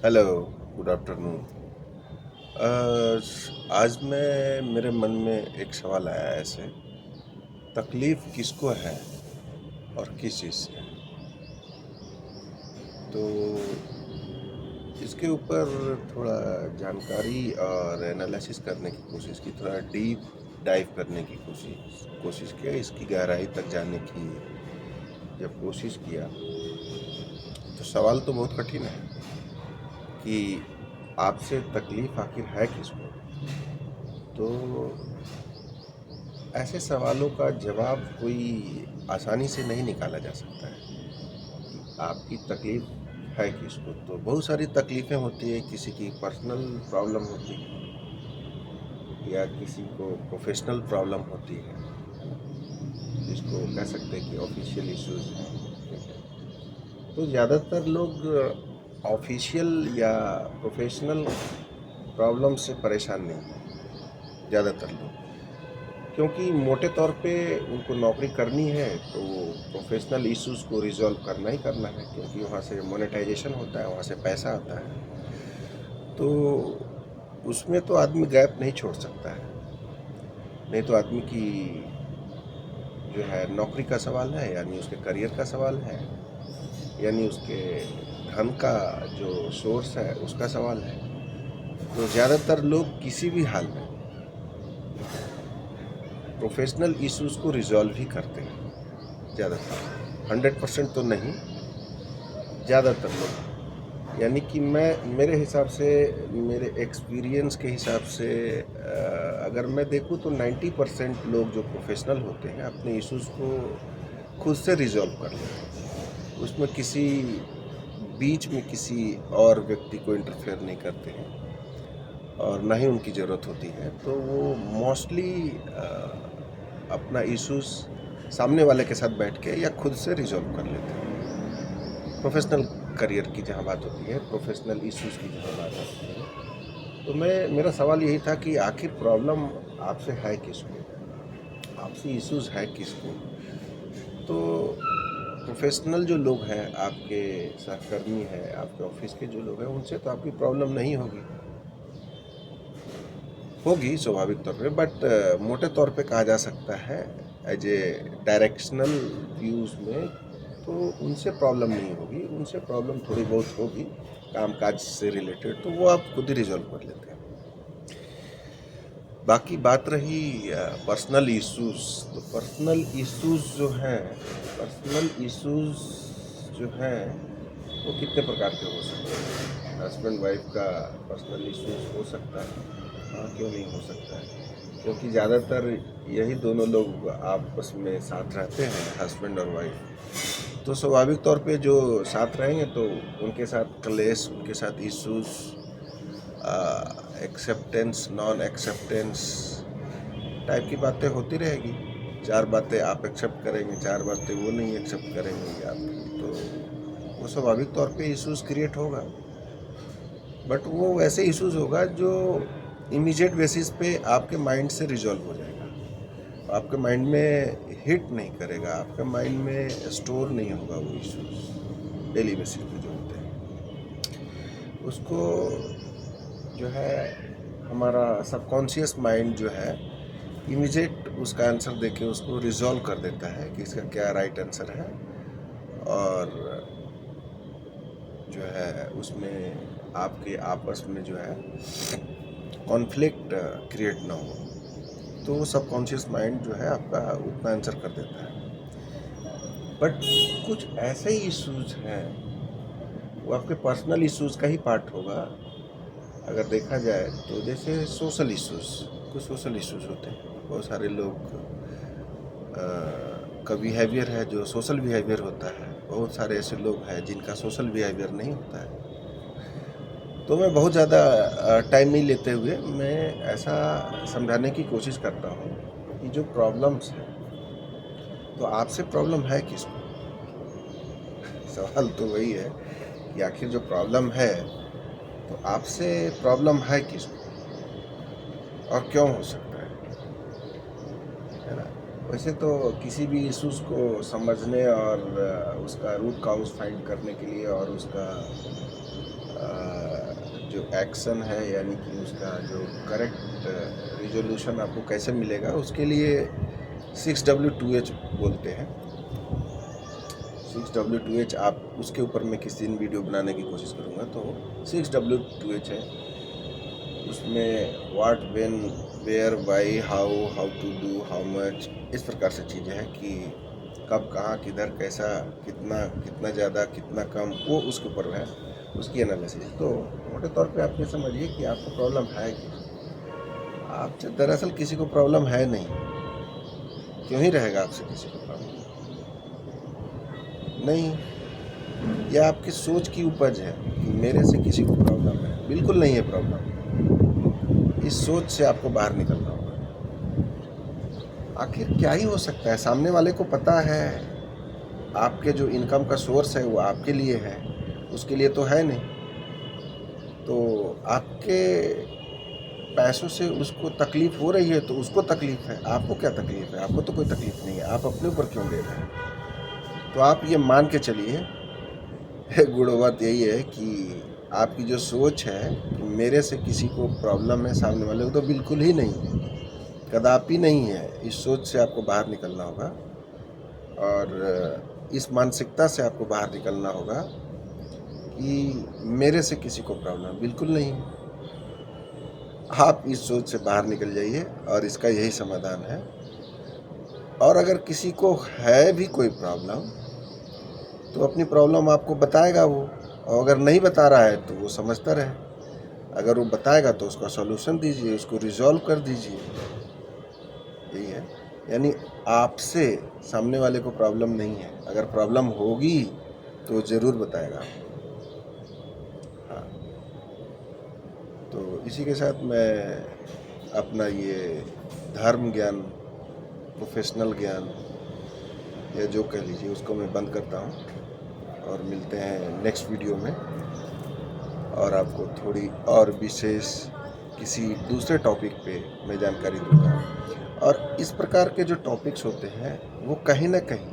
Hello, good afternoon. आज मेरे मन में एक सवाल आया ऐसे, तकलीफ़ किसको है और किस चीज़ से? तो इसके ऊपर थोड़ा जानकारी और एनालिसिस करने की कोशिश की, थोड़ा डीप डाइव करने की कोशिश कोशिश किया, इसकी गहराई तक जाने की जब कोशिश किया, तो सवाल तो बहुत कठिन है कि आपसे तकलीफ़ आखिर है किसको? तो ऐसे सवालों का जवाब कोई आसानी से नहीं निकाला जा सकता है कि आपकी तकलीफ है किसको। तो बहुत सारी तकलीफ़ें होती है, किसी की पर्सनल प्रॉब्लम होती है या किसी को प्रोफेशनल प्रॉब्लम होती है, जिसको कह सकते हैं कि ऑफिशियल इश्यूज हैं। ठीक है, तो ज़्यादातर लोग ऑफिशियल या प्रोफेशनल प्रॉब्लम से परेशान नहीं हैं, ज़्यादातर लोग, क्योंकि मोटे तौर पे उनको नौकरी करनी है तो प्रोफेशनल इश्यूज़ को रिजॉल्व करना ही करना है, क्योंकि वहाँ से मोनेटाइजेशन होता है, वहाँ से पैसा आता है। तो उसमें तो आदमी गैप नहीं छोड़ सकता है, नहीं तो आदमी की जो है नौकरी का सवाल है, यानी उसके करियर का सवाल है, यानी उसके धन का जो सोर्स है उसका सवाल है। तो ज़्यादातर लोग किसी भी हाल में प्रोफेशनल इश्यूज़ को रिजॉल्व ही करते हैं, ज़्यादातर 100% तो नहीं, ज़्यादातर लोग। यानी कि मैं मेरे हिसाब से, मेरे एक्सपीरियंस के हिसाब से, अगर मैं देखूँ तो 90% लोग जो प्रोफेशनल होते हैं अपने इश्यूज़ को खुद से रिजॉल्व कर लेते हैं। उसमें किसी बीच में किसी और व्यक्ति को इंटरफेयर नहीं करते हैं और ना ही उनकी ज़रूरत होती है। तो वो मोस्टली अपना इश्यूज़ सामने वाले के साथ बैठ के या खुद से रिजॉल्व कर लेते हैं। प्रोफेशनल करियर की जहाँ बात होती है, प्रोफेशनल इश्यूज़ की जहाँ बात होती है, तो मेरा सवाल यही था कि आखिर प्रॉब्लम आपसे है किसको, आपसे इश्यूज़ है किसको? तो प्रोफेशनल जो लोग हैं, आपके सहकर्मी हैं, आपके ऑफिस के जो लोग हैं, उनसे तो आपकी प्रॉब्लम नहीं होगी, होगी स्वाभाविक तौर पे, बट मोटे तौर पे कहा जा सकता है एज ए डायरेक्शनल व्यूज़ में, तो उनसे प्रॉब्लम नहीं होगी। उनसे प्रॉब्लम थोड़ी बहुत होगी कामकाज से रिलेटेड, तो वो आप खुद ही रिजॉल्व कर लेते हैं। बाकी बात रही पर्सनल इश्यूज़, तो पर्सनल इश्यूज़ जो हैं वो कितने प्रकार के हो सकते हैं। हस्बैंड वाइफ का पर्सनल इश्यूज़ हो सकता है, हाँ क्यों नहीं हो सकता है, क्योंकि ज़्यादातर यही दोनों लोग आपस में साथ रहते हैं, हस्बैंड और वाइफ। तो स्वाभाविक तौर पे जो साथ रहेंगे तो उनके साथ क्लेश, उनके साथ issues, acceptance non acceptance type की बातें होती रहेगी। 4 बातें आप एक्सेप्ट करेंगे, 4 बातें वो नहीं एक्सेप्ट करेंगे आपकी, तो वो स्वाभाविक तौर पे इश्यूज़ क्रिएट होगा। बट वो वैसे इश्यूज़ होगा जो इमीडिएट बेसिस पे आपके माइंड से रिजॉल्व हो जाएगा, आपके माइंड में हिट नहीं करेगा, आपके माइंड में स्टोर नहीं होगा वो इश्यूज़ डेली बेसिस पे जो होते हैं। उसको जो है हमारा सबकॉन्शियस माइंड जो है इमीडिएट उसका आंसर देके उसको रिजॉल्व कर देता है कि इसका क्या राइट आंसर है, और जो है उसमें आपके आपस में जो है कॉन्फ्लिक्ट क्रिएट ना हो, तो वो सबकॉन्शियस माइंड जो है आपका उतना आंसर कर देता है। बट कुछ ऐसे ही इश्यूज हैं, वो आपके पर्सनल इश्यूज का ही पार्ट होगा अगर देखा जाए तो। जैसे सोशल इश्यूज, कुछ सोशल इश्यूज होते हैं, बहुत सारे लोग का बिहेवियर है जो सोशल बिहेवियर होता है, बहुत सारे ऐसे लोग हैं जिनका सोशल बिहेवियर नहीं होता है। तो मैं बहुत ज़्यादा टाइम नहीं लेते हुए मैं ऐसा समझाने की कोशिश करता हूँ कि जो प्रॉब्लम्स हैं, तो आपसे प्रॉब्लम है किसको? सवाल तो वही है कि आखिर जो प्रॉब्लम है, तो आपसे प्रॉब्लम है किसको और क्यों हो सकता है ना? वैसे तो किसी भी इश्यूज़ को समझने और उसका रूट काउज फाइंड करने के लिए और उसका जो एक्शन है, यानी कि उसका जो करेक्ट रिजोल्यूशन आपको कैसे मिलेगा, उसके लिए 6W2H बोलते हैं। 6W2H, आप उसके ऊपर मैं किसी दिन वीडियो बनाने की कोशिश करूँगा। तो 6W2H है, उसमें what, when, where, why, how to do, how much, इस प्रकार से चीज़ें हैं कि कब, कहाँ, किधर, कैसा, कितना ज़्यादा, कितना कम, वो उसके ऊपर है, उसकी एनालिसिस। तो मोटे तौर पे आप ये समझिए कि आपको प्रॉब्लम है कि आपसे दरअसल किसी को प्रॉब्लम है नहीं। क्यों ही रहेगा आपसे किसी को प्रॉब्लम? नहीं, यह आपकी सोच की उपज है कि मेरे से किसी को प्रॉब्लम है। बिल्कुल नहीं है प्रॉब्लम। इस सोच से आपको बाहर निकलना होगा। आखिर क्या ही हो सकता है? सामने वाले को पता है आपके जो इनकम का सोर्स है वो आपके लिए है, उसके लिए तो है नहीं। तो आपके पैसों से उसको तकलीफ हो रही है तो उसको तकलीफ है, आपको क्या तकलीफ है? आपको तो कोई तकलीफ नहीं है, आप अपने ऊपर क्यों ले रहे हैं? तो आप ये मान के चलिए, गुड़ बात यही है कि आपकी जो सोच है कि मेरे से किसी को प्रॉब्लम है, सामने वाले को तो बिल्कुल ही नहीं है, कदापि नहीं है। इस सोच से आपको बाहर निकलना होगा और इस मानसिकता से आपको बाहर निकलना होगा कि मेरे से किसी को प्रॉब्लम बिल्कुल नहीं है। आप इस सोच से बाहर निकल जाइए और इसका यही समाधान है। और अगर किसी को है भी कोई प्रॉब्लम तो अपनी प्रॉब्लम आपको बताएगा वो, और अगर नहीं बता रहा है तो वो समझता रहे। अगर वो बताएगा तो उसका सॉल्यूशन दीजिए, उसको रिजॉल्व कर दीजिए। यही है, यानी आपसे सामने वाले को प्रॉब्लम नहीं है। अगर प्रॉब्लम होगी तो ज़रूर बताएगा। हाँ, तो इसी के साथ मैं अपना ये धर्म ज्ञान, प्रोफेशनल ज्ञान, या जो कह लीजिए, उसको मैं बंद करता हूँ और मिलते हैं नेक्स्ट वीडियो में। और आपको थोड़ी और विशेष किसी दूसरे टॉपिक पे मैं जानकारी दूंगा। और इस प्रकार के जो टॉपिक्स होते हैं वो कहीं ना कहीं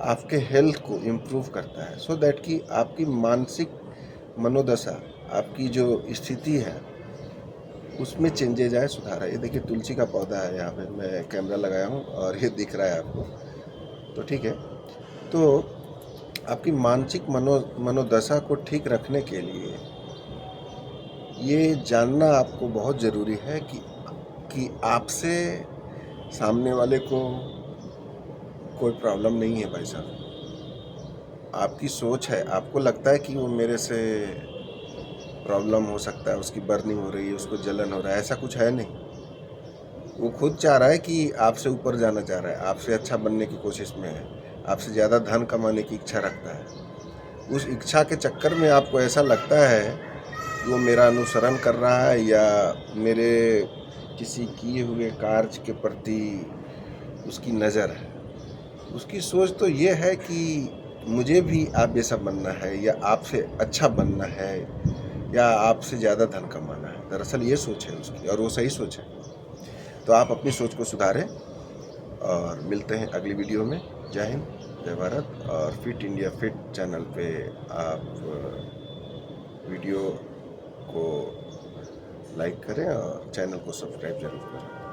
आपके हेल्थ को इम्प्रूव करता है, सो दैट कि आपकी मानसिक मनोदशा, आपकी जो स्थिति है उसमें चेंजेज आए, सुधार आए। ये देखिए तुलसी का पौधा है, यहाँ पे मैं कैमरा लगाया हूँ और ये दिख रहा है आपको, तो ठीक है। तो आपकी मानसिक मनोदशा को ठीक रखने के लिए ये जानना आपको बहुत ज़रूरी है कि आपसे सामने वाले को कोई प्रॉब्लम नहीं है। भाई साहब, आपकी सोच है, आपको लगता है कि वो मेरे से प्रॉब्लम हो सकता है, उसकी बर्निंग हो रही है, उसको जलन हो रहा है, ऐसा कुछ है नहीं। वो खुद चाह रहा है कि आपसे ऊपर जाना चाह रहा है, आपसे अच्छा बनने की कोशिश में है, आपसे ज़्यादा धन कमाने की इच्छा रखता है। उस इच्छा के चक्कर में आपको ऐसा लगता है कि वो मेरा अनुसरण कर रहा है या मेरे किसी किए हुए कार्य के प्रति उसकी नज़र है। उसकी सोच तो ये है कि मुझे भी आप जैसा बनना है, या आपसे अच्छा बनना है, या आपसे ज़्यादा धन कमाना है। दरअसल ये सोच है उसकी, और वो सही सोच है। तो आप अपनी सोच को सुधारें और मिलते हैं अगली वीडियो में। जय हिंद, जय भारत। और फिट इंडिया फिट चैनल पे आप वीडियो को लाइक करें और चैनल को सब्सक्राइब जरूर करें।